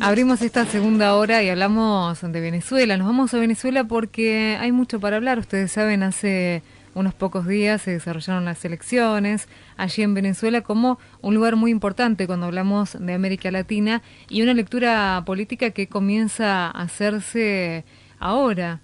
Abrimos esta segunda hora y hablamos de Venezuela. Nos vamos a Venezuela porque hay mucho para hablar. Ustedes saben, hace unos pocos días se desarrollaron las elecciones allí en Venezuela como un lugar muy importante cuando hablamos de América Latina y una lectura política que comienza a hacerse ahora,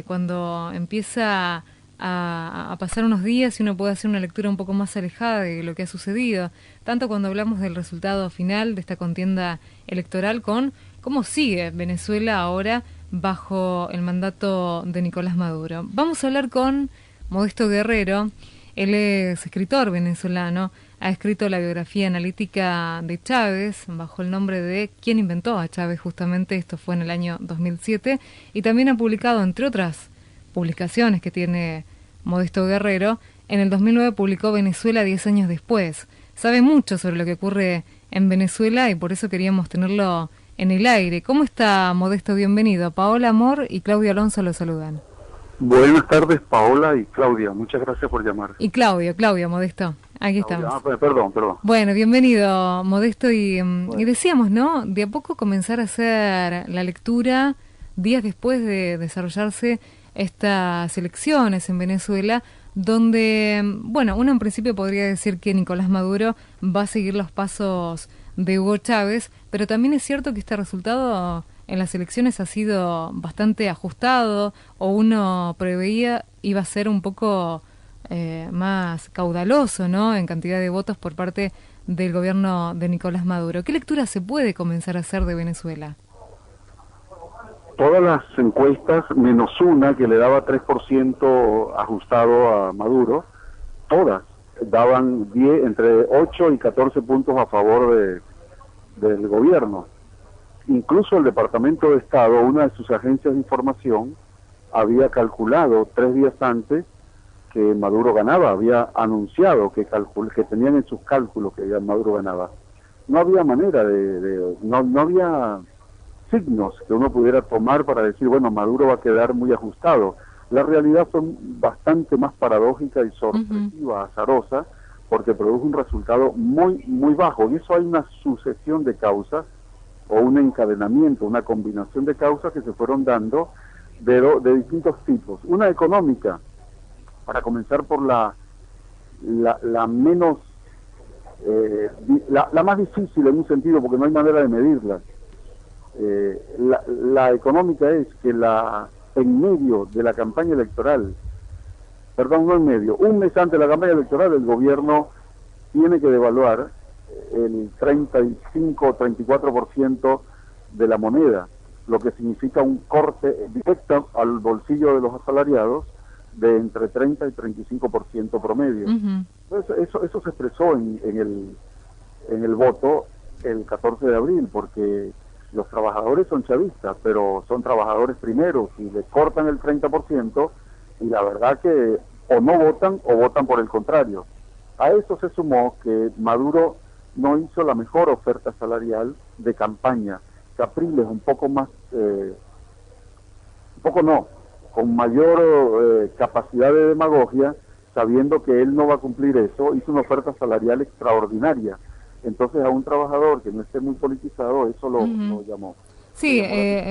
cuando empieza a pasar unos días y uno puede hacer una lectura un poco más alejada de lo que ha sucedido, tanto cuando hablamos del resultado final de esta contienda electoral con cómo sigue Venezuela ahora bajo el mandato de Nicolás Maduro. Vamos a hablar con Modesto Guerrero. Él es escritor venezolano, ha escrito la biografía analítica de Chávez bajo el nombre de ¿Quién inventó a Chávez? Justamente esto fue en el año 2007, y también ha publicado, entre otras publicaciones que tiene Modesto Guerrero, en el 2009 publicó Venezuela 10 años después. Sabe mucho sobre lo que ocurre en Venezuela y por eso queríamos tenerlo en el aire. ¿Cómo está, Modesto? Bienvenido. Paola Amor y Claudio Alonso lo saludan. Buenas tardes, Paola y Claudia. Muchas gracias por llamar. Y Claudio, Modesto. Aquí Claudia, estamos. perdón. Bueno, bienvenido, Modesto. Y decíamos, ¿no? De a poco comenzar a hacer la lectura días después de desarrollarse estas elecciones en Venezuela, donde, bueno, uno en principio podría decir que Nicolás Maduro va a seguir los pasos de Hugo Chávez, pero también es cierto que este resultado en las elecciones ha sido bastante ajustado, o uno preveía iba a ser un poco más caudaloso, ¿no?, en cantidad de votos por parte del gobierno de Nicolás Maduro. ¿Qué lectura se puede comenzar a hacer de Venezuela? Todas las encuestas, menos una que le daba 3% ajustado a Maduro, todas daban entre 8 y 14 puntos a favor del gobierno. Incluso el Departamento de Estado, una de sus agencias de información, había calculado 3 días antes que Maduro ganaba, había anunciado que tenían en sus cálculos que Maduro ganaba. No había manera no había signos que uno pudiera tomar para decir, bueno, Maduro va a quedar muy ajustado. La realidad fue bastante más paradójica y sorpresiva, azarosa, porque produjo un resultado muy, muy bajo. Y eso hay una sucesión de causas, o un encadenamiento, una combinación de causas que se fueron dando de distintos tipos. Una económica, para comenzar por la menos, la más difícil en un sentido, porque no hay manera de medirla. La económica es que en medio de la campaña electoral, un mes antes de la campaña electoral, el gobierno tiene que devaluar el 35 o 34% de la moneda, lo que significa un corte directo al bolsillo de los asalariados de entre 30 y 35% promedio. Entonces, eso se expresó en el voto el 14 de abril, porque los trabajadores son chavistas, pero son trabajadores primeros y le cortan el 30%, y la verdad que o no votan o votan por el contrario. A eso se sumó que Maduro no hizo la mejor oferta salarial de campaña. Capriles con mayor capacidad de demagogia, sabiendo que él no va a cumplir eso, hizo una oferta salarial extraordinaria. Entonces a un trabajador que no esté muy politizado, eso lo llamó. Sí,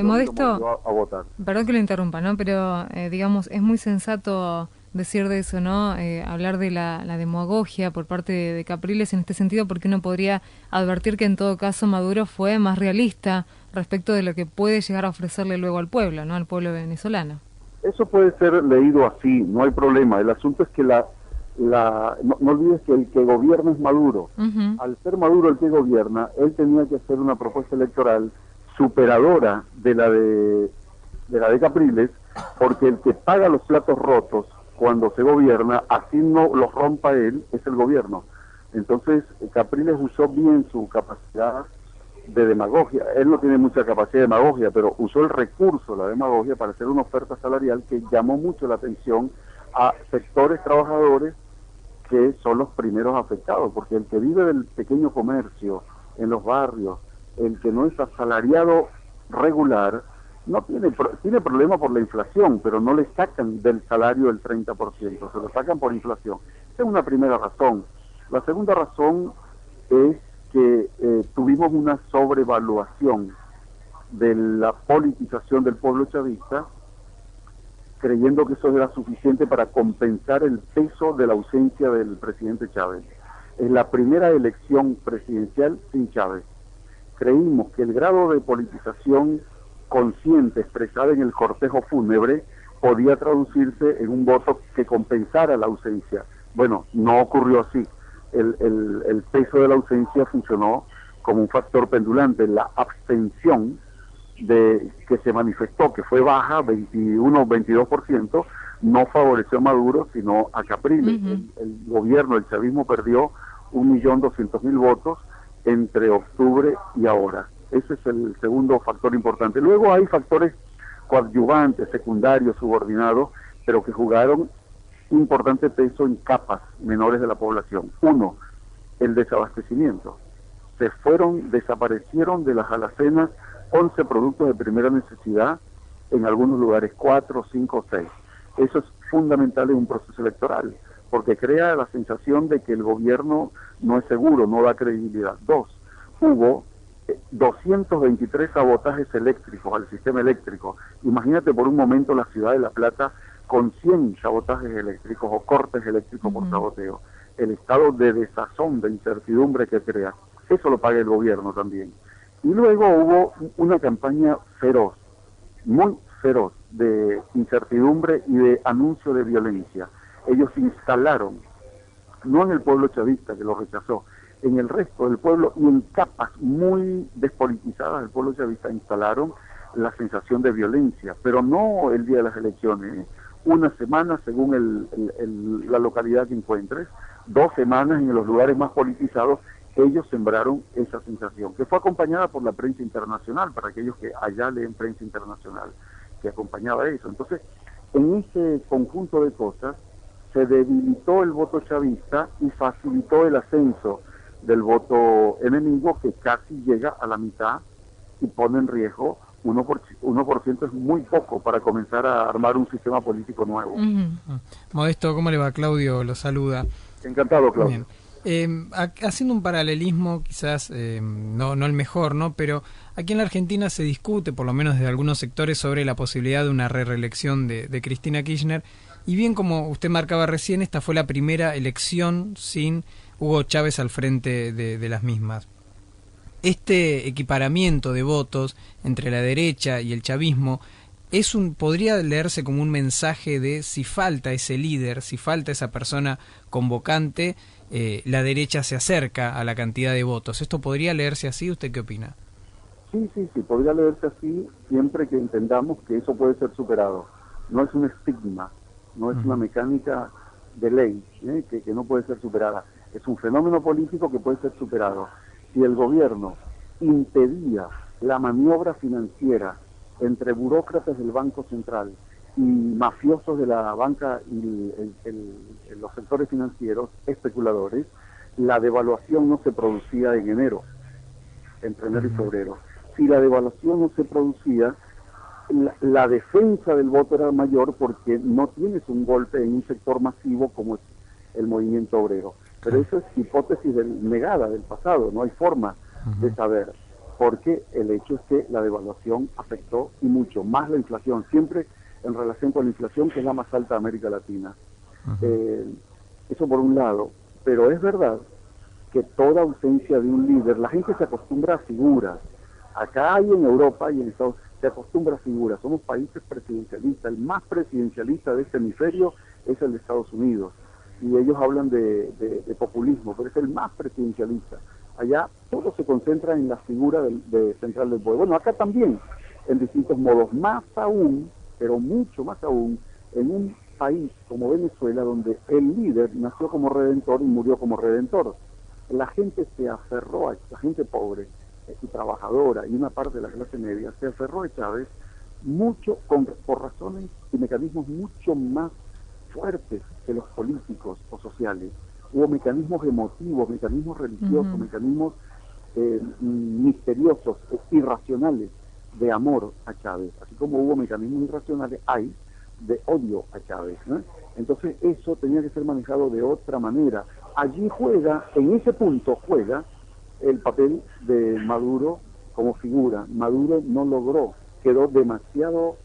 Modesto, a votar. perdón que lo interrumpa, ¿no? Pero digamos, es muy sensato decir de eso, ¿no? Hablar de la demagogia por parte de Capriles en este sentido, porque uno podría advertir que en todo caso Maduro fue más realista respecto de lo que puede llegar a ofrecerle luego al pueblo, ¿no? Al pueblo venezolano. Eso puede ser leído así, no hay problema. El asunto es que no olvides que el que gobierna es Maduro. Al ser Maduro el que gobierna, él tenía que hacer una propuesta electoral superadora de la de Capriles, porque el que paga los platos rotos cuando se gobierna, así no los rompa él, es el gobierno. Entonces Capriles usó bien su capacidad de demagogia. Él no tiene mucha capacidad de demagogia, pero usó el recurso, la demagogia, para hacer una oferta salarial que llamó mucho la atención a sectores trabajadores que son los primeros afectados, porque el que vive del pequeño comercio en los barrios, el que no es asalariado regular, no tiene problema por la inflación, pero no le sacan del salario el 30%, se lo sacan por inflación. Esa es una primera razón. La segunda razón es que tuvimos una sobrevaluación de la politización del pueblo chavista, creyendo que eso era suficiente para compensar el peso de la ausencia del presidente Chávez. Es la primera elección presidencial sin Chávez. Creímos que el grado de politización consciente expresada en el cortejo fúnebre podía traducirse en un voto que compensara la ausencia. Bueno, no ocurrió así. El peso de la ausencia funcionó como un factor pendulante. La abstención que se manifestó, que fue baja, 21-22%, no favoreció a Maduro, sino a Capriles. El gobierno, el chavismo perdió 1.200.000 votos entre octubre y ahora. Ese es el segundo factor importante. Luego hay factores coadyuvantes, secundarios, subordinados, pero que jugaron importante peso en capas menores de la población. Uno, el desabastecimiento. Desaparecieron de las alacenas 11 productos de primera necesidad, en algunos lugares 4, 5, 6. Eso es fundamental en un proceso electoral, porque crea la sensación de que el gobierno no es seguro, no da credibilidad. Dos, hubo 223 sabotajes eléctricos al sistema eléctrico. Imagínate por un momento la ciudad de La Plata con 100 sabotajes eléctricos o cortes eléctricos por saboteo. El estado de desazón, de incertidumbre que crea. Eso lo paga el gobierno también. Y luego hubo una campaña feroz, muy feroz, de incertidumbre y de anuncio de violencia. Ellos instalaron, no en el pueblo chavista que lo rechazó, en el resto del pueblo y en capas muy despolitizadas del pueblo chavista instalaron la sensación de violencia, pero no el día de las elecciones, una semana según la localidad que encuentres, 2 semanas en los lugares más politizados. Ellos sembraron esa sensación, que fue acompañada por la prensa internacional, para aquellos que allá leen prensa internacional, que acompañaba eso. Entonces, en ese conjunto de cosas, se debilitó el voto chavista y facilitó el ascenso del voto enemigo, que casi llega a la mitad y pone en riesgo 1%, es muy poco para comenzar a armar un sistema político nuevo. Modesto, ¿cómo le va? Claudio lo saluda. Encantado, Claudio. Bien. Haciendo un paralelismo, quizás no el mejor, ¿no? Pero aquí en la Argentina se discute, por lo menos desde algunos sectores, sobre la posibilidad de una reelección de Cristina Kirchner. Y bien, como usted marcaba recién, esta fue la primera elección sin Hugo Chávez al frente de las mismas. Este equiparamiento de votos entre la derecha y el chavismo podría leerse como un mensaje de si falta ese líder, si falta esa persona convocante, la derecha se acerca a la cantidad de votos. ¿Esto podría leerse así? ¿Usted qué opina? Sí, podría leerse así siempre que entendamos que eso puede ser superado. No es un estigma, no es una mecánica de ley que no puede ser superada. Es un fenómeno político que puede ser superado. Si el gobierno impedía la maniobra financiera entre burócratas del Banco Central y mafiosos de la banca y los sectores financieros, especuladores, la devaluación no se producía en enero, entre enero y febrero. Si la devaluación no se producía, la defensa del voto era mayor porque no tienes un golpe en un sector masivo como es el movimiento obrero. Pero eso es hipótesis negada del pasado, no hay forma de saber, porque el hecho es que la devaluación afectó y mucho más la inflación, siempre en relación con la inflación, que es la más alta de América Latina. Eso por un lado, pero es verdad que toda ausencia de un líder, la gente se acostumbra a figuras. Acá y en Europa y en Estados Unidos se acostumbra a figuras. Somos países presidencialistas. El más presidencialista de este hemisferio es el de Estados Unidos. Y ellos hablan de populismo, pero es el más presidencialista. Allá todo se concentra en la figura de central del poder. Bueno, acá también, en distintos modos. Más aún, pero mucho más aún, en un país como Venezuela, donde el líder nació como redentor y murió como redentor. La gente se aferró, la gente pobre y trabajadora y una parte de la clase media se aferró a Chávez mucho por razones y mecanismos mucho más fuertes que los políticos o sociales. Hubo mecanismos emotivos, mecanismos religiosos, mecanismos misteriosos, irracionales de amor a Chávez, así como hubo mecanismos irracionales, hay de odio a Chávez, ¿no? Entonces eso tenía que ser manejado de otra manera. Allí en ese punto juega el papel de Maduro como figura. Maduro no logró, quedó demasiado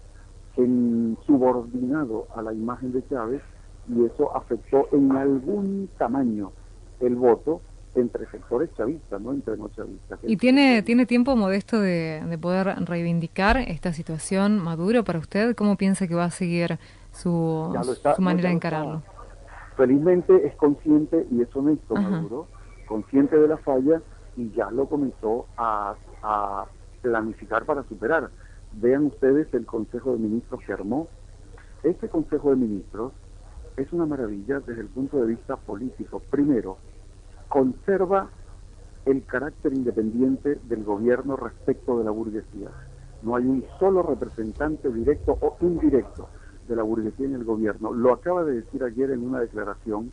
subordinado a la imagen de Chávez, y eso afectó en algún tamaño el voto entre sectores chavistas, no entre no chavistas. ¿Y tiene tiempo, Modesto, de poder reivindicar esta situación Maduro para usted? ¿Cómo piensa que va a seguir su manera de encararlo? Felizmente es consciente y es honesto. Ajá. Maduro, consciente de la falla, y ya lo comenzó a planificar para superar. Vean ustedes el Consejo de Ministros que armó. Este Consejo de Ministros es una maravilla desde el punto de vista político. Primero, conserva el carácter independiente del gobierno respecto de la burguesía. No hay un solo representante directo o indirecto de la burguesía en el gobierno. Lo acaba de decir ayer en una declaración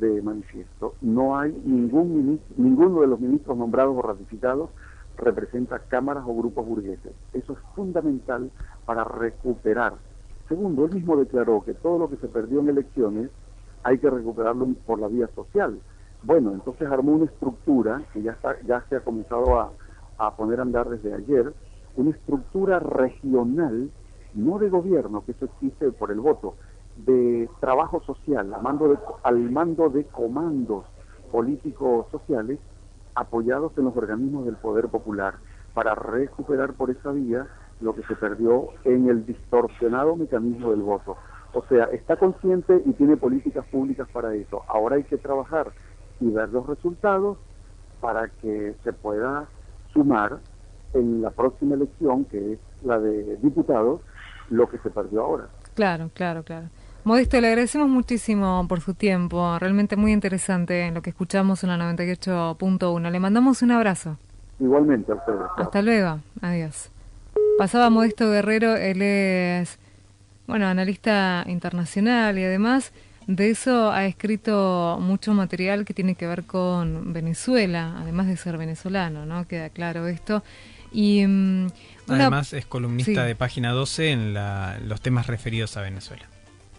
de manifiesto. No hay ninguno de los ministros nombrados o ratificados representa cámaras o grupos burgueses. Eso es fundamental para recuperar. Segundo, él mismo declaró que todo lo que se perdió en elecciones hay que recuperarlo por la vía social. Bueno, entonces armó una estructura que ya se ha comenzado a poner a andar desde ayer, una estructura regional, no de gobierno, que eso existe por el voto, de trabajo social, al mando de comandos políticos sociales apoyados en los organismos del poder popular, para recuperar por esa vía lo que se perdió en el distorsionado mecanismo del voto. O sea, está consciente y tiene políticas públicas para eso. Ahora hay que trabajar y ver los resultados para que se pueda sumar en la próxima elección, que es la de diputados, lo que se perdió ahora. Claro. Modesto, le agradecemos muchísimo por su tiempo, realmente muy interesante lo que escuchamos en la 98.1. Le mandamos un abrazo. Igualmente a ustedes. Hasta luego, adiós. Pasaba Modesto Guerrero, él es, analista internacional, y además de eso ha escrito mucho material que tiene que ver con Venezuela, además de ser venezolano, ¿no? Queda claro esto. Y además es columnista sí, de Página 12 en los temas referidos a Venezuela.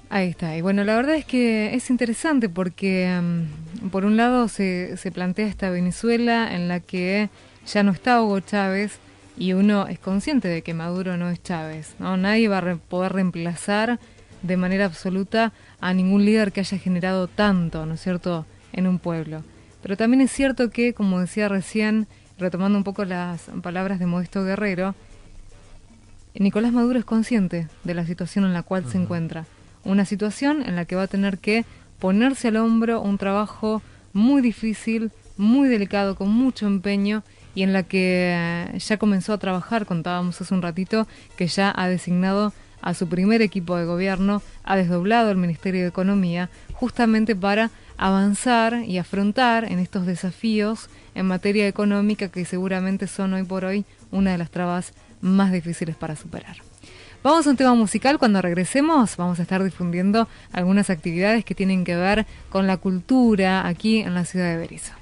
Ahí está. Y bueno, la verdad es que es interesante porque por un lado se plantea esta Venezuela en la que ya no está Hugo Chávez, y uno es consciente de que Maduro no es Chávez, ¿no? Nadie va a poder reemplazar de manera absoluta a ningún líder que haya generado tanto, ¿no es cierto?, en un pueblo. Pero también es cierto que, como decía recién, retomando un poco las palabras de Modesto Guerrero, Nicolás Maduro es consciente de la situación en la cual se encuentra. Una situación en la que va a tener que ponerse al hombro un trabajo muy difícil, muy delicado, con mucho empeño, y en la que ya comenzó a trabajar. Contábamos hace un ratito que ya ha designado a su primer equipo de gobierno, ha desdoblado el Ministerio de Economía, justamente para avanzar y afrontar en estos desafíos en materia económica que seguramente son hoy por hoy una de las trabas más difíciles para superar. Vamos a un tema musical. Cuando regresemos vamos a estar difundiendo algunas actividades que tienen que ver con la cultura aquí en la ciudad de Berisso.